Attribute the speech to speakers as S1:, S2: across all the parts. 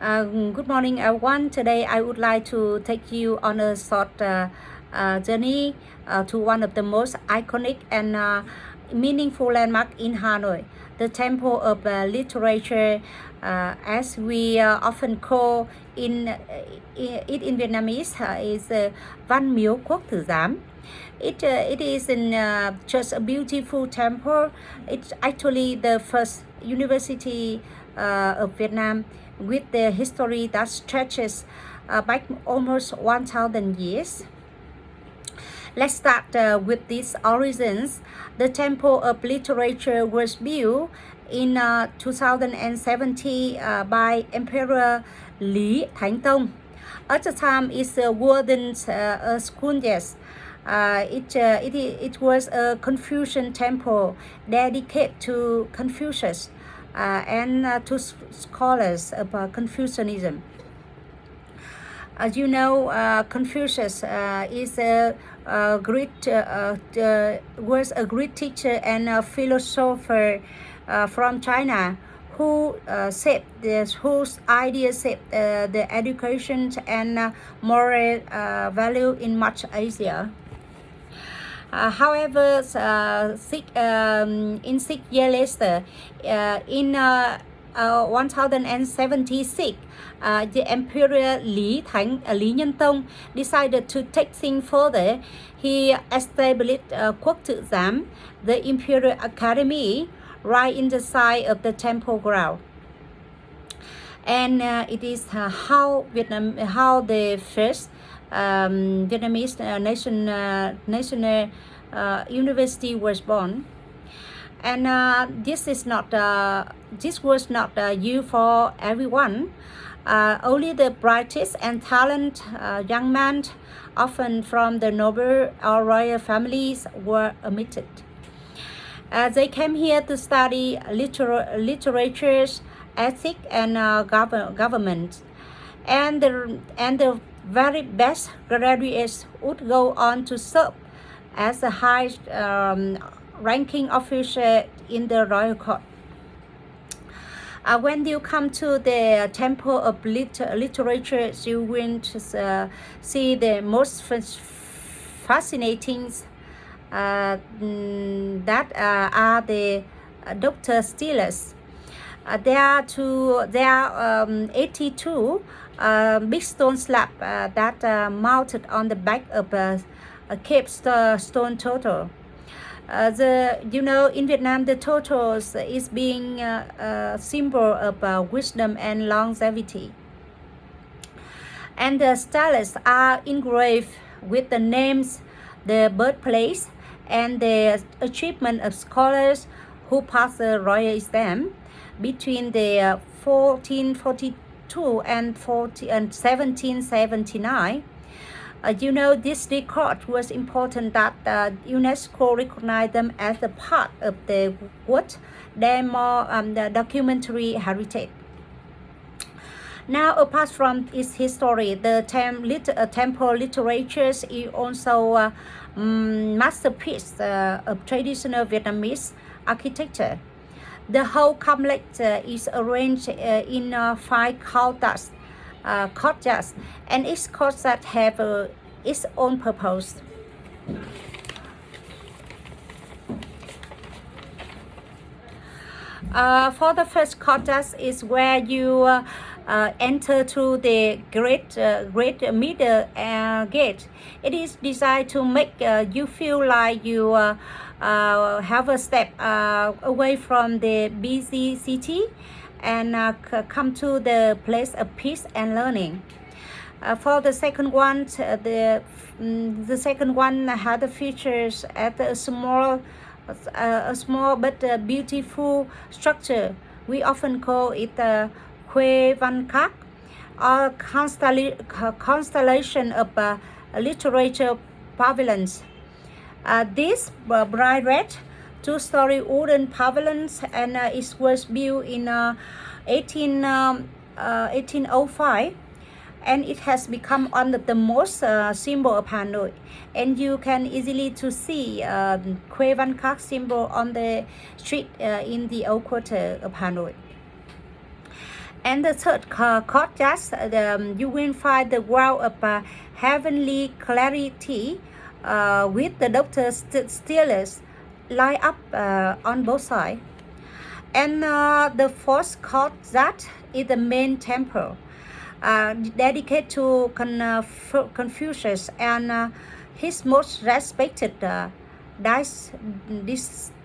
S1: Good morning, everyone. Today, I would like to take you on a short journey to one of the most iconic and meaningful landmark in Hanoi, the Temple of Literature, as we often call it in Vietnamese, is Văn Miếu Quốc Tử Giám. It is in just a beautiful temple. It's actually the first university of Vietnam with the history that stretches back almost 1,000 years. Let's start with these origins. The Temple of Literature was built in 2070 by Emperor Lý Thánh Tông. At the time, it wasn't a school yet. It was a Confucian temple dedicated to Confucius and to scholars of Confucianism. As you know, Confucius was a great teacher and a philosopher from China whose ideas shaped the education and moral value in much Asia. However, in 6 years later, in 1076, the Emperor Lý Nhân Tông decided to take things further. He established Quốc Tử Giám, the Imperial Academy, right in the side of the temple ground. And it is how the first Vietnamese national university was born. And this was not used for everyone. Only the brightest and talented young men, often from the noble or royal families, were admitted. They came here to study literature, ethics, and government. And the very best graduates would go on to serve as the highest ranking officer in the royal court. When you come to the Temple of Literature, you will see the most fascinating that are the Dr. Steelers. There are 82 big stone slabs that mounted on the back of a Cape stone turtle. In Vietnam, the turtles is being a symbol of wisdom and longevity. And the stelae are engraved with the names, the birthplace, and the achievement of scholars who passed the royal exam between the 1442 and 1779. This record was important that UNESCO recognized them as a part of the World Documentary Heritage. Now, apart from its history, the temple literature is also a masterpiece of traditional Vietnamese architecture. The whole complex is arranged in 5 courtyards, and each courtyard have its own purpose. For the first courtyard is where you enter through the great middle gate. It is designed to make you feel like you have a step away from the busy city and come to the place of peace and learning. For the second one, the second one had the features at a small but beautiful structure. We often call it Huê Văn Các, or constellation of literature pavilions. This bright red 2-story wooden pavilions, and it was built in 1805, and it has become one of the most symbol of Hanoi. And you can easily to see Huê Văn Các symbol on the street in the old quarter of Hanoi. And the third courtyard, you will find the ground of heavenly clarity with the doctor's steelers line up on both sides. And the fourth courtyard is the main temple, dedicated to Confucius and his most respected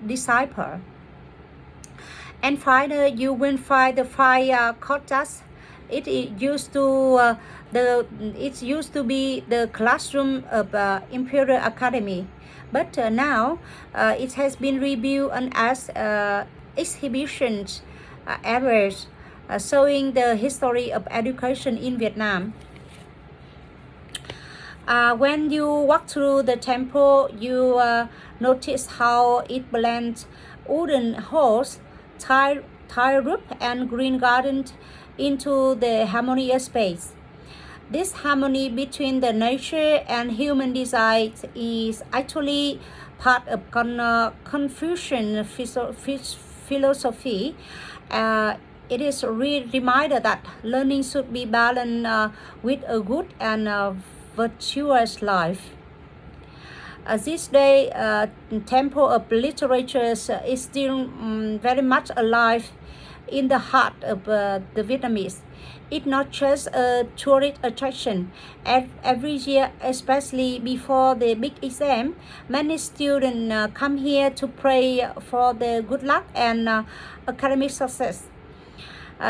S1: disciple. And finally, you will find the five courtyards. It used to be the classroom of Imperial Academy, but now it has been rebuilt as exhibitions areas showing the history of education in Vietnam. When you walk through the temple, you notice how it blends wooden halls, tile roof, and green gardens into the harmonious space. This harmony between the nature and human design is actually part of Confucian philosophy. It is a reminder that learning should be balanced with a good and virtuous life. This day, Temple of Literature is still very much alive in the heart of the Vietnamese. It's not just a tourist attraction. Every year, especially before the big exam, many students come here to pray for the good luck and academic success.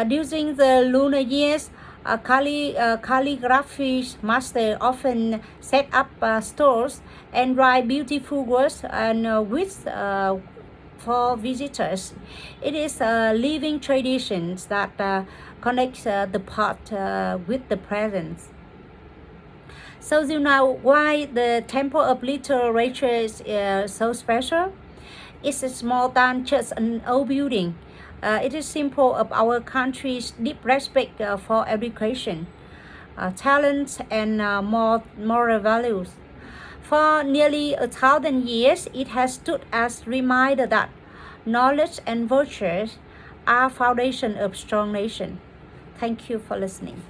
S1: During the lunar years, calligraphy master often set up stores and write beautiful words and for visitors. It is a living tradition that connects the past with the present. So you know why the Temple of Literature is so special? It's more than just an old building. It is symbol of our country's deep respect for education, talent, and moral values. For nearly 1,000 years, it has stood as a reminder that knowledge and virtues are foundation of strong nation. Thank you for listening.